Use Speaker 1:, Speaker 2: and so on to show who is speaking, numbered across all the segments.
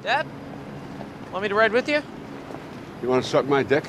Speaker 1: Dad? Want me to ride with you?
Speaker 2: You want to suck my dick?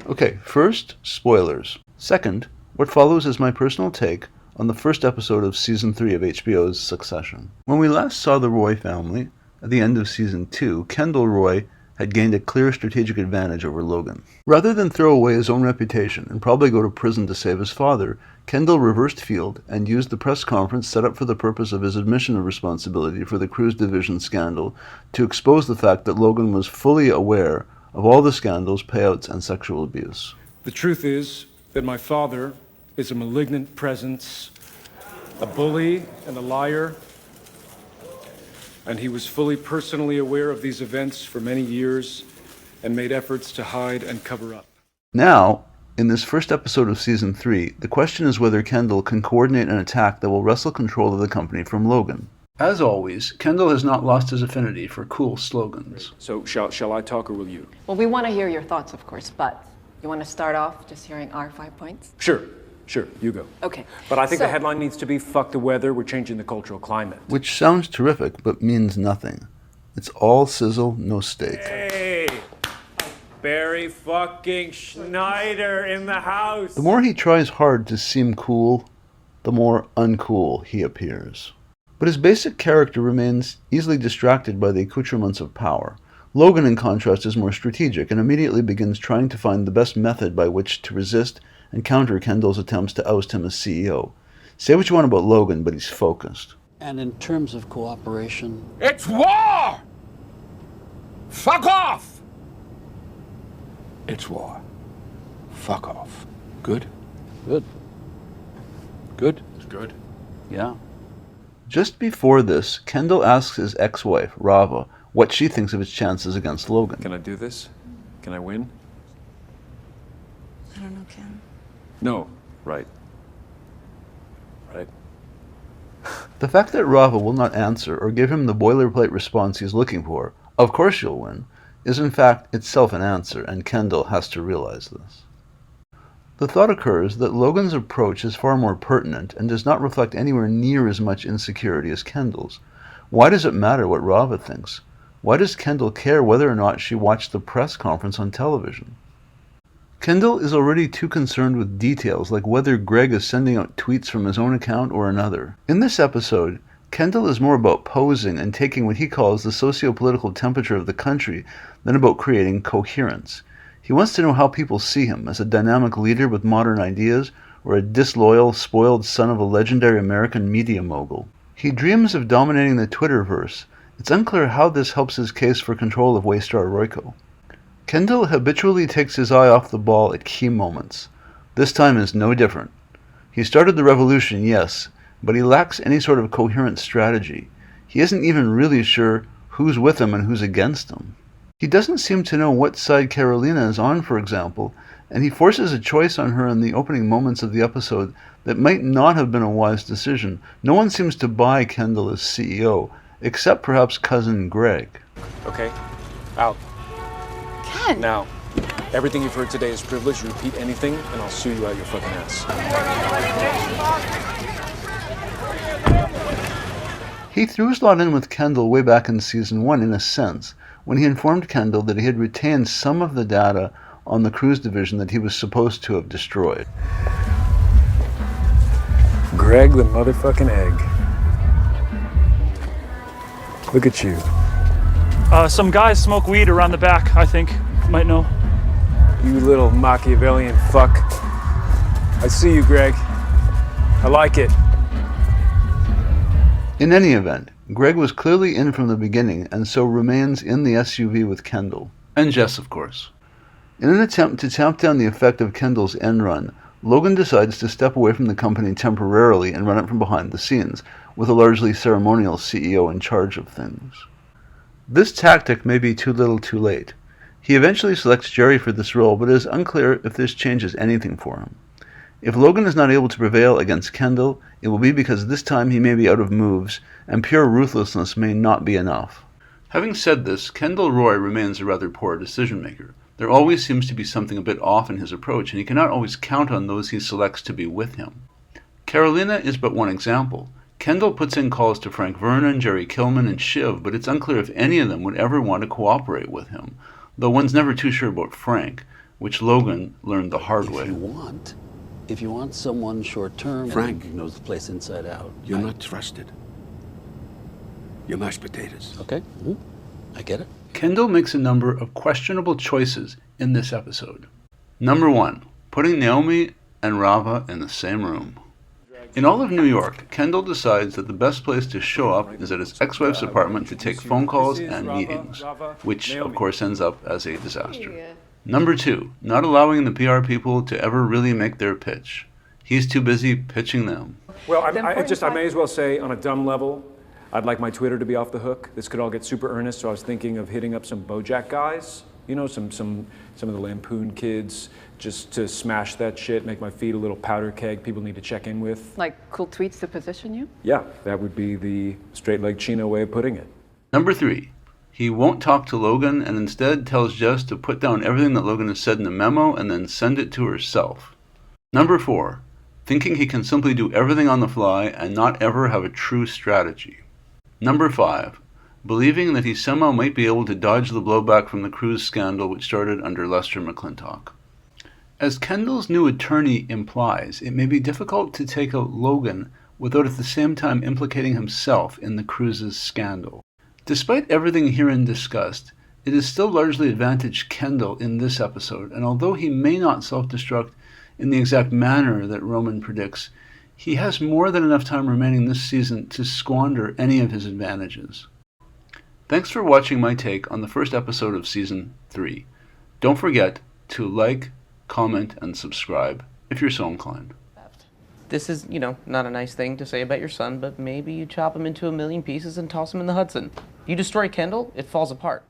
Speaker 3: Okay, first, spoilers. Second, what follows is my personal take on the first episode of Season 3 of HBO's Succession. When we last saw the Roy family, at the end of Season 2, Kendall Roy had gained a clear strategic advantage over Logan. Rather than throw away his own reputation and probably go to prison to save his father, Kendall reversed field and used the press conference set up for the purpose of his admission of responsibility for the cruise division scandal to expose the fact that Logan was fully aware of all the scandals, payouts, and sexual abuse.
Speaker 4: The truth is that my father is a malignant presence, a bully and a liar, and he was fully personally aware of these events for many years and made efforts to hide and cover up.
Speaker 3: Now, in this first episode of Season 3, the question is whether Kendall can coordinate an attack that will wrestle control of the company from Logan. As always, Kendall has not lost his affinity for cool slogans.
Speaker 4: So shall I talk or will you?
Speaker 5: Well, we want to hear your thoughts, of course, but you want to start off just hearing our 5 points?
Speaker 4: Sure, you go.
Speaker 5: Okay.
Speaker 4: But I think the headline needs to be, fuck the weather, we're changing the cultural climate.
Speaker 3: Which sounds terrific, but means nothing. It's all sizzle, no steak.
Speaker 6: Hey! Barry fucking Schneider in the house!
Speaker 3: The more he tries hard to seem cool, the more uncool he appears. But his basic character remains easily distracted by the accoutrements of power. Logan, in contrast, is more strategic and immediately begins trying to find the best method by which to resist and counter Kendall's attempts to oust him as CEO. Say what you want about Logan, but he's focused.
Speaker 7: And in terms of cooperation...
Speaker 2: It's war! Fuck off! It's war. Fuck off. Good?
Speaker 7: Good.
Speaker 2: Good? It's good.
Speaker 7: Yeah.
Speaker 3: Just before this, Kendall asks his ex-wife, Rava, what she thinks of his chances against Logan.
Speaker 4: Can I do this? Can I win?
Speaker 5: I don't know, Ken.
Speaker 4: No. Right.
Speaker 3: The fact that Rava will not answer or give him the boilerplate response he's looking for, of course you'll win, is in fact itself an answer, and Kendall has to realize this. The thought occurs that Logan's approach is far more pertinent and does not reflect anywhere near as much insecurity as Kendall's. Why does it matter what Rava thinks? Why does Kendall care whether or not she watched the press conference on television? Kendall is already too concerned with details like whether Greg is sending out tweets from his own account or another. In this episode, Kendall is more about posing and taking what he calls the socio-political temperature of the country than about creating coherence. He wants to know how people see him, as a dynamic leader with modern ideas, or a disloyal, spoiled son of a legendary American media mogul. He dreams of dominating the Twitterverse. It's unclear how this helps his case for control of Waystar Royco. Kendall habitually takes his eye off the ball at key moments. This time is no different. He started the revolution, yes, but he lacks any sort of coherent strategy. He isn't even really sure who's with him and who's against him. He doesn't seem to know what side Carolina is on, for example, and he forces a choice on her in the opening moments of the episode that might not have been a wise decision. No one seems to buy Kendall as CEO, except perhaps cousin Greg.
Speaker 4: Okay. Out.
Speaker 5: Ken!
Speaker 4: Now, everything you've heard today is privilege. You repeat anything, and I'll sue you out your fucking ass.
Speaker 3: He threw his lot in with Kendall way back in Season 1, in a sense, when he informed Kendall that he had retained some of the data on the cruise division that he was supposed to have destroyed.
Speaker 4: Greg the motherfucking egg. Look at you.
Speaker 8: Some guys smoke weed around the back, I think. Might know.
Speaker 4: You little Machiavellian fuck. I see you, Greg. I like it.
Speaker 3: In any event, Greg was clearly in from the beginning and so remains in the SUV with Kendall. And Jess, of course. In an attempt to tamp down the effect of Kendall's end run, Logan decides to step away from the company temporarily and run it from behind the scenes, with a largely ceremonial CEO in charge of things. This tactic may be too little too late. He eventually selects Jerry for this role, but it is unclear if this changes anything for him. If Logan is not able to prevail against Kendall, it will be because this time he may be out of moves, and pure ruthlessness may not be enough. Having said this, Kendall Roy remains a rather poor decision-maker. There always seems to be something a bit off in his approach, and he cannot always count on those he selects to be with him. Carolina is but one example. Kendall puts in calls to Frank Vernon, Jerry Kilman, and Shiv, but it's unclear if any of them would ever want to cooperate with him, though one's never too sure about Frank, which Logan learned the hard way.
Speaker 7: If you want someone short-term
Speaker 2: Frank
Speaker 7: who knows the place inside out.
Speaker 2: You're not trusted. You're mashed potatoes.
Speaker 7: Okay, I get it.
Speaker 3: Kendall makes a number of questionable choices in this episode. Number 1, putting NAOMI and RAVA in the same room. In all of New York, Kendall decides that the best place to show up is at his ex-wife's apartment to take phone calls and meetings, which of course ends up as a disaster. Number 2, not allowing the PR people to ever really make their pitch. He's too busy pitching them.
Speaker 4: Well, I may as well say on a dumb level, I'd like my Twitter to be off the hook. This could all get super earnest, so I was thinking of hitting up some BoJack guys. You know, some of the Lampoon kids, just to smash that shit, make my feet a little powder keg people need to check in with.
Speaker 5: Like cool tweets to position you?
Speaker 4: Yeah, that would be the straight-leg Chino way of putting it.
Speaker 3: Number 3, he won't talk to Logan and instead tells Jess to put down everything that Logan has said in the memo and then send it to herself. Number 4, thinking he can simply do everything on the fly and not ever have a true strategy. Number 5, believing that he somehow might be able to dodge the blowback from the cruise scandal which started under Lester McClintock. As Kendall's new attorney implies, it may be difficult to take out Logan without at the same time implicating himself in the cruise's scandal. Despite everything herein discussed, it is still largely advantaged Kendall in this episode, and although he may not self-destruct in the exact manner that Roman predicts, he has more than enough time remaining this season to squander any of his advantages. Thanks for watching my take on the first episode of Season 3. Don't forget to like, comment, and subscribe if you're so inclined.
Speaker 1: This is, not a nice thing to say about your son, but maybe you chop him into a million pieces and toss him in the Hudson. You destroy Kendall, it falls apart.